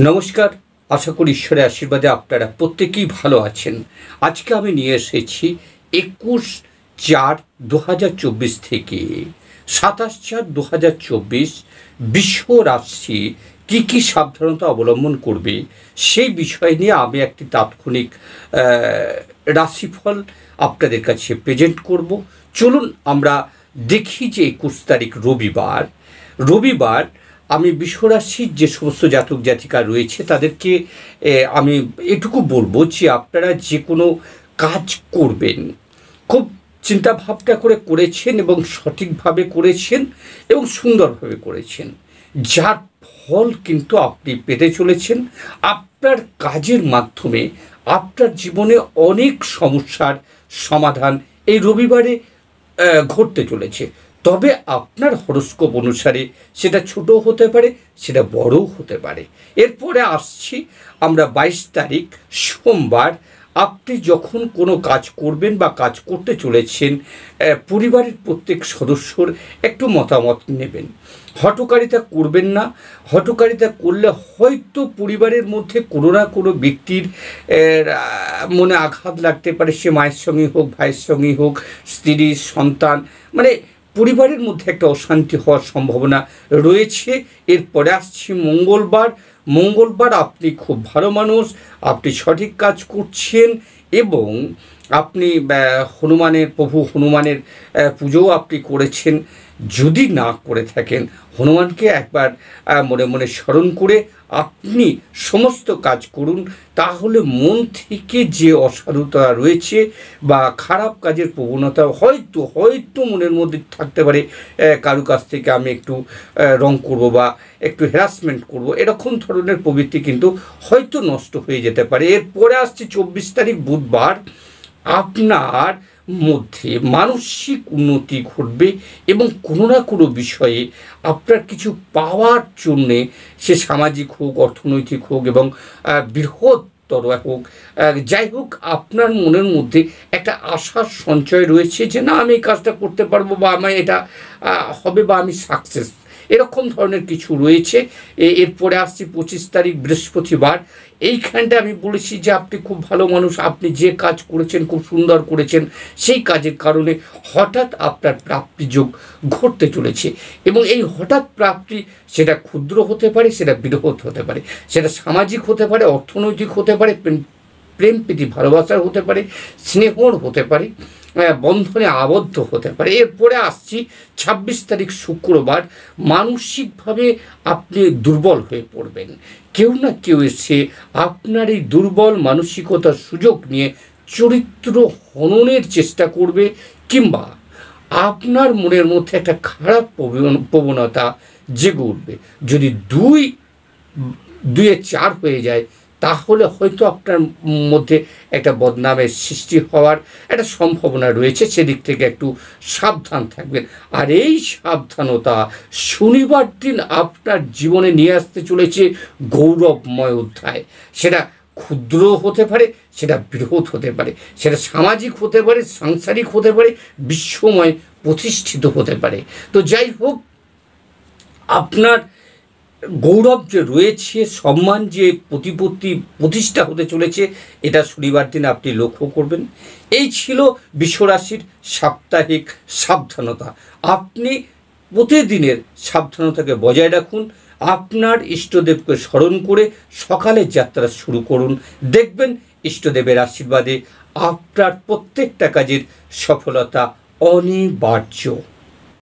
নমস্কার, আশা করি ঈশ্বরের আশীর্বাদে আপনারা প্রত্যেকেই ভালো আছেন। আজকে আমি নিয়ে এসেছি 21/4/2024 থেকে 27/4/2024 বৃষ রাশি কী সাবধানতা অবলম্বন করবে সেই বিষয় নিয়ে আমি একটি তাৎক্ষণিক রাশিফল আপনাদের কাছে প্রেজেন্ট করব। চলুন আমরা দেখি যে 21 তারিখ রবিবার আমি বৃষরাশির যে সমস্ত জাতক জাতিকা রয়েছে তাদেরকে আমি এটুকু বলবো যে আপনারা যে কোনো কাজ করবেন খুব চিন্তাভাবনা করে করেছেন এবং সঠিকভাবে করেছেন এবং সুন্দরভাবে করেছেন, যার ফল কিন্তু আপনি পেতে চলেছেন। আপনার কাজের মাধ্যমে আপনার জীবনে অনেক সমস্যার সমাধান এই রবিবারে ঘটতে চলেছে। তবে আপনার হরোস্কোপ অনুসারে সেটা ছোটও হতে পারে, সেটা বড়ও হতে পারে। এরপরে আসছি আমরা 22 তারিখ সোমবার। আপনি যখন কোনো কাজ করবেন বা কাজ করতে চলেছেন, পরিবারের প্রত্যেক সদস্যর একটু মতামত নেবেন। হঠকারিতা করবেন না। হঠকারিতা করলে হয়তো পরিবারের মধ্যে কোনো না কোনো ব্যক্তির মনে আঘাত লাগতে পারে, সে মায়ের সঙ্গেই হোক, ভাইয়ের সঙ্গেই হোক, স্ত্রী, সন্তান, মানে পরিবারের মধ্যে একটা অশান্তি হওয়ার সম্ভাবনা রয়েছে। এরপরে আসছি মঙ্গলবার আপনি খুব ভালো মানুষ, আপনি সঠিক কাজ করছেন এবং আপনি প্রভু হনুমানের পুজোও আপনি করেছেন। যদি না করে থাকেন, হনুমানকে একবার মনে মনে স্মরণ করে আপনি সমস্ত কাজ করুন, তাহলে মন থেকে যে অসাধুতা রয়েছে বা খারাপ কাজের প্রবণতা হয়তো মনের মধ্যে থাকতে পারে, কারো কাছ থেকে আমি একটু রং করব বা একটু হ্যারাসমেন্ট করব, এরকম ধরনের প্রবৃত্তি কিন্তু হয়তো নষ্ট হয়ে যেতে পারে। এরপরে আসছে 24 তারিখ বুধবার। আপনার মধ্যে মানসিক উন্নতি ঘটবে এবং কোনো না কোনো বিষয়ে আপনার কিছু পাওয়ার জন্যে, সে সামাজিক হোক, অর্থনৈতিক হোক এবং বৃহত্তর হোক, যাই হোক, আপনার মনের মধ্যে একটা আশার সঞ্চয় রয়েছে যে না, আমি এই কাজটা করতে পারবো বা আমার এটা হবে বা আমি সাকসেস, এরকম ধরনের কিছু রয়েছে। এরপরে আসছি 25 তারিখ বৃহস্পতিবার। এইখানটা আমি বলেছি যে আপনি খুব ভালো মানুষ, আপনি যে কাজ করেছেন খুব সুন্দর করেছেন, সেই কাজের কারণে হঠাৎ আপনার প্রাপ্তিযোগ ঘটতে চলেছে এবং এই হঠাৎ প্রাপ্তি সেটা ক্ষুদ্র হতে পারে, সেটা বৃহৎ হতে পারে, সেটা সামাজিক হতে পারে, অর্থনৈতিক হতে পারে, প্রেম প্রীতি ভালোবাসার হতে পারে, স্নেহর হতে পারে, বন্ধনে আবদ্ধ হতে পারে। এরপরে আসছি 26 তারিখ শুক্রবার। মানসিকভাবে আপনি দুর্বল হয়ে পড়বেন। কেউ না কেউ এসে আপনার এই দুর্বল মানসিকতার সুযোগ নিয়ে চরিত্র হননের চেষ্টা করবে, কিংবা আপনার মনের মধ্যে একটা খারাপ প্রবণতা জেগে উঠবে। যদি 2-এ 4 হয়ে যায়, তাহলে হয়তো আপনার মধ্যে একটা বদনামের সৃষ্টি হওয়ার একটা সম্ভাবনা রয়েছে। সেদিক থেকে একটু সাবধান থাকবেন। আর এই সাবধানতা শনিবার দিন আপনার জীবনে নিয়ে আসতে চলেছে গৌরবময় অধ্যায়। সেটা ক্ষুদ্র হতে পারে, সেটা বৃহৎ হতে পারে, সেটা সামাজিক হতে পারে, সাংসারিক হতে পারে, বিশ্বময় প্রতিষ্ঠিত হতে পারে। তো যাই হোক, আপনার গৌরব যে রয়েছে, সম্মান যে প্রতিষ্ঠা হতে চলেছে, এটা শনিবার দিন আপনি লক্ষ্য করবেন। এই ছিল বিশ্বরাশির সাপ্তাহিক সাবধানতা। আপনি প্রতিদিনের সাবধানতাকে বজায় রাখুন। আপনার ইষ্টদেবকে স্মরণ করে সকালের যাত্রা শুরু করুন। দেখবেন ইষ্টদেবের আশীর্বাদে আপনার প্রত্যেকটা কাজের সফলতা অনিবার্য।